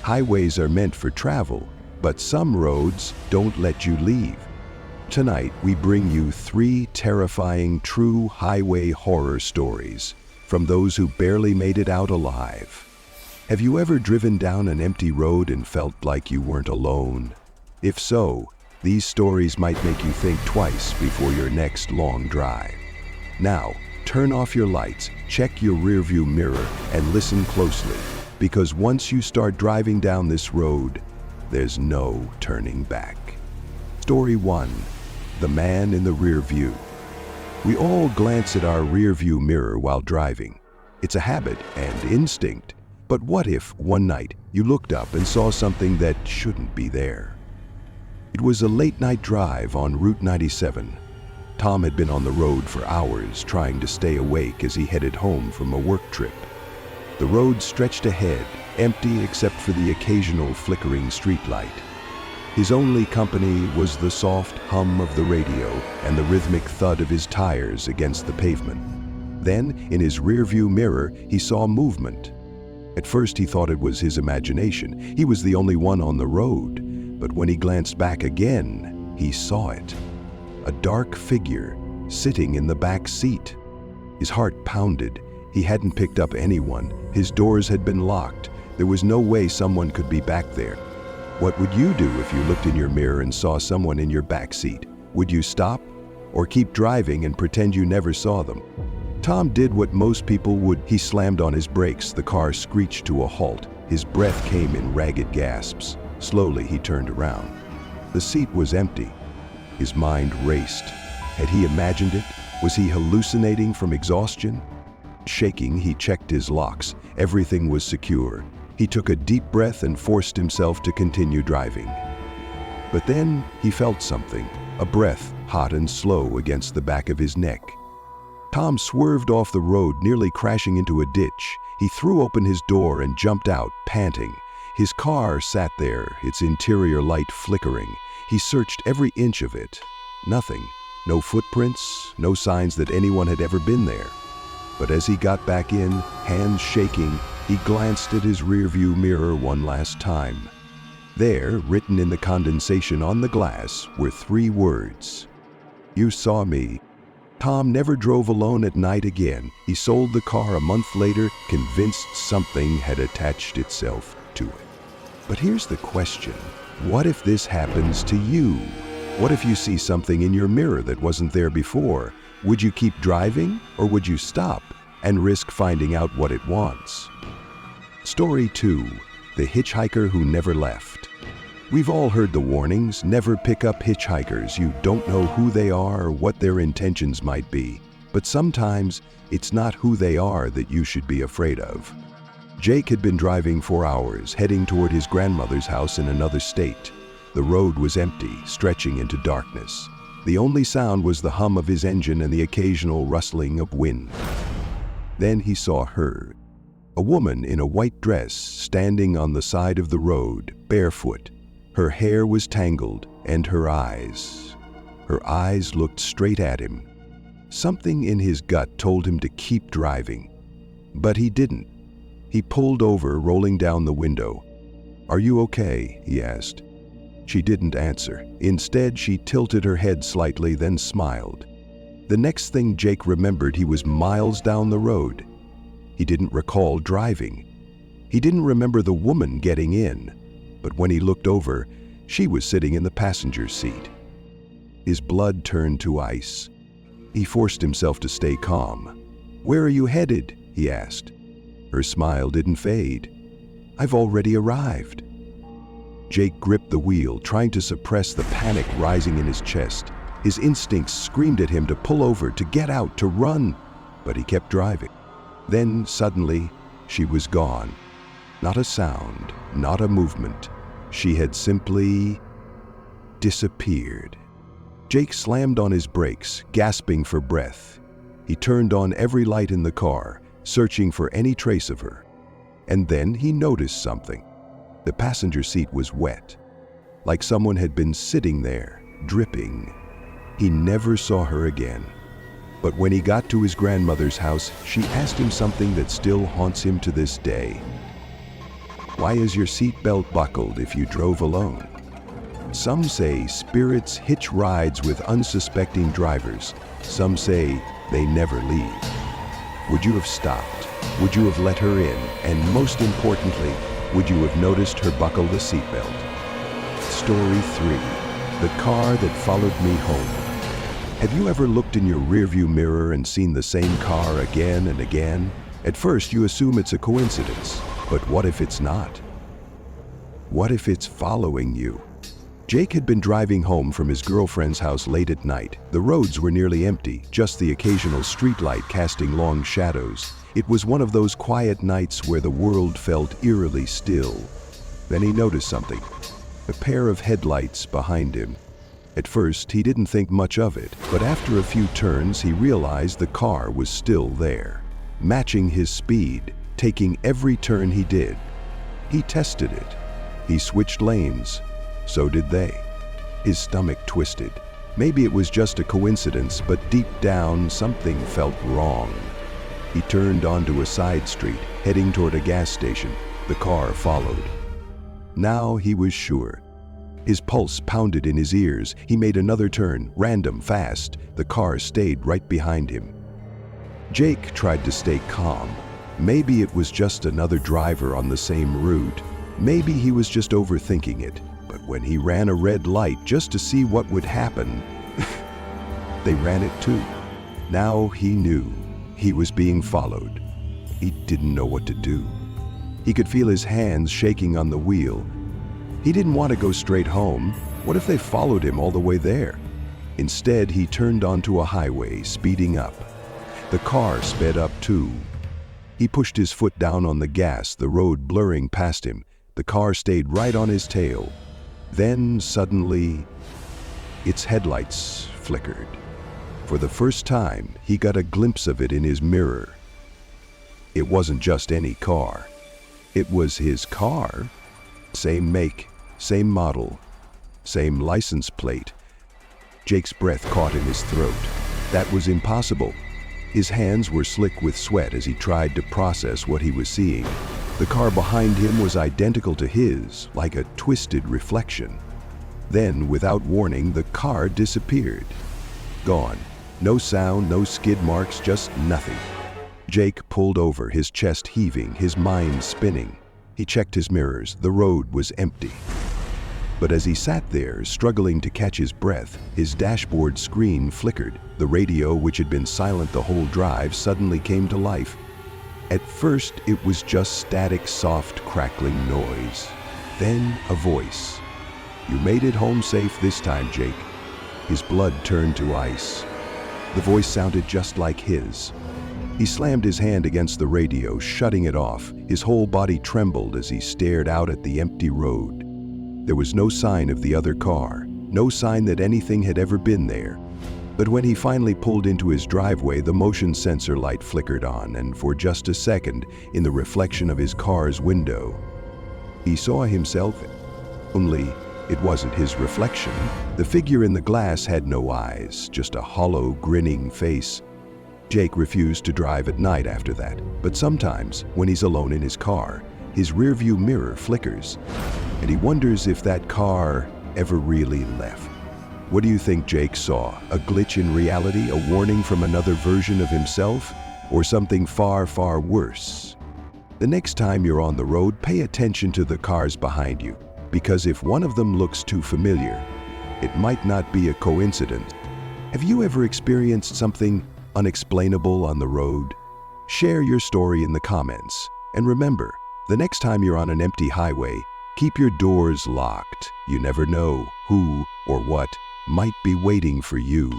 Highways are meant for travel, but some roads don't let you leave. Tonight, we bring you 3 terrifying true highway horror stories from those who barely made it out alive. Have you ever driven down an empty road and felt like you weren't alone? If so, these stories might make you think twice before your next long drive. Now, turn off your lights, check your rearview mirror, and listen closely, because once you start driving down this road, there's no turning back. Story 1. The Man in the Rear View. We all glance at our rearview mirror while driving. It's a habit and instinct. But what if, one night, you looked up and saw something that shouldn't be there? It was a late-night drive on Route 97. Tom had been on the road for hours trying to stay awake as he headed home from a work trip. The road stretched ahead, empty except for the occasional flickering streetlight. His only company was the soft hum of the radio and the rhythmic thud of his tires against the pavement. Then, in his rearview mirror, he saw movement. At first, he thought it was his imagination. He was the only one on the road. But when he glanced back again, he saw it. A dark figure sitting in the back seat. His heart pounded. He hadn't picked up anyone. His doors had been locked. There was no way someone could be back there. What would you do if you looked in your mirror and saw someone in your back seat? Would you stop? Or keep driving and pretend you never saw them? Tom did what most people would. He slammed on his brakes. The car screeched to a halt. His breath came in ragged gasps. Slowly, he turned around. The seat was empty. His mind raced. Had he imagined it? Was he hallucinating from exhaustion? Shaking, he checked his locks. Everything was secure. He took a deep breath and forced himself to continue driving. But then he felt something, a breath, hot and slow against the back of his neck. Tom swerved off the road, nearly crashing into a ditch. He threw open his door and jumped out, panting. His car sat there, its interior light flickering. He searched every inch of it. Nothing. No footprints, no signs that anyone had ever been there. But as he got back in, hands shaking, he glanced at his rearview mirror one last time. There, written in the condensation on the glass, were 3 words. "You saw me." Tom never drove alone at night again. He sold the car a month later, convinced something had attached itself to it. But here's the question. What if this happens to you? What if you see something in your mirror that wasn't there before? Would you keep driving, or would you stop and risk finding out what it wants? Story 2. The Hitchhiker Who Never Left. We've all heard the warnings. Never pick up hitchhikers. You don't know who they are or what their intentions might be. But sometimes it's not who they are that you should be afraid of. Jake had been driving for hours, heading toward his grandmother's house in another state. The road was empty, stretching into darkness. The only sound was the hum of his engine and the occasional rustling of wind. Then he saw her, a woman in a white dress, standing on the side of the road, barefoot. Her hair was tangled, and her eyes looked straight at him. Something in his gut told him to keep driving, but he didn't. He pulled over, rolling down the window. "Are you okay?" he asked. She didn't answer. Instead, she tilted her head slightly, then smiled. The next thing Jake remembered, he was miles down the road. He didn't recall driving. He didn't remember the woman getting in. But when he looked over, she was sitting in the passenger seat. His blood turned to ice. He forced himself to stay calm. "Where are you headed?" he asked. Her smile didn't fade. "I've already arrived." Jake gripped the wheel, trying to suppress the panic rising in his chest. His instincts screamed at him to pull over, to get out, to run, but he kept driving. Then, suddenly, she was gone. Not a sound, not a movement. She had simply disappeared. Jake slammed on his brakes, gasping for breath. He turned on every light in the car, searching for any trace of her. And then he noticed something. The passenger seat was wet, like someone had been sitting there, dripping. He never saw her again. But when he got to his grandmother's house, she asked him something that still haunts him to this day. Why is your seatbelt buckled if you drove alone? Some say spirits hitch rides with unsuspecting drivers. Some say they never leave. Would you have stopped? Would you have let her in? And most importantly, would you have noticed her buckle the seatbelt? Story 3. The car that followed me home. Have you ever looked in your rearview mirror and seen the same car again and again? At first, you assume it's a coincidence. But what if it's not? What if it's following you? Jake had been driving home from his girlfriend's house late at night. The roads were nearly empty, just the occasional streetlight casting long shadows. It was one of those quiet nights where the world felt eerily still. Then he noticed something. A pair of headlights behind him. At first, he didn't think much of it, but after a few turns, he realized the car was still there, matching his speed, taking every turn he did. He tested it. He switched lanes. So did they. His stomach twisted. Maybe it was just a coincidence, but deep down, something felt wrong. He turned onto a side street, heading toward a gas station. The car followed. Now he was sure. His pulse pounded in his ears. He made another turn, random, fast. The car stayed right behind him. Jake tried to stay calm. Maybe it was just another driver on the same route. Maybe he was just overthinking it. But when he ran a red light just to see what would happen, they ran it too. Now he knew he was being followed. He didn't know what to do. He could feel his hands shaking on the wheel. He didn't want to go straight home. What if they followed him all the way there? Instead, he turned onto a highway, speeding up. The car sped up too. He pushed his foot down on the gas, the road blurring past him. The car stayed right on his tail. Then, suddenly, its headlights flickered. For the first time, he got a glimpse of it in his mirror. It wasn't just any car. It was his car. Same make, same model, same license plate. Jake's breath caught in his throat. That was impossible. His hands were slick with sweat as he tried to process what he was seeing. The car behind him was identical to his, like a twisted reflection. Then, without warning, the car disappeared. Gone. No sound, no skid marks, just nothing. Jake pulled over, his chest heaving, his mind spinning. He checked his mirrors. The road was empty. But as he sat there, struggling to catch his breath, his dashboard screen flickered. The radio, which had been silent the whole drive, suddenly came to life. At first, it was just static, soft, crackling noise. Then a voice. "You made it home safe this time, Jake." His blood turned to ice. The voice sounded just like his. He slammed his hand against the radio, shutting it off. His whole body trembled as he stared out at the empty road. There was no sign of the other car, no sign that anything had ever been there. But when he finally pulled into his driveway, the motion sensor light flickered on, and for just a second, in the reflection of his car's window, he saw himself. Only it wasn't his reflection. The figure in the glass had no eyes, just a hollow, grinning face. Jake refused to drive at night after that, but sometimes, when he's alone in his car, his rearview mirror flickers, and he wonders if that car ever really left. What do you think Jake saw? A glitch in reality, a warning from another version of himself, or something far, far worse? The next time you're on the road, pay attention to the cars behind you, because if one of them looks too familiar, it might not be a coincidence. Have you ever experienced something unexplainable on the road? Share your story in the comments. And remember, the next time you're on an empty highway, keep your doors locked. You never know who or what might be waiting for you.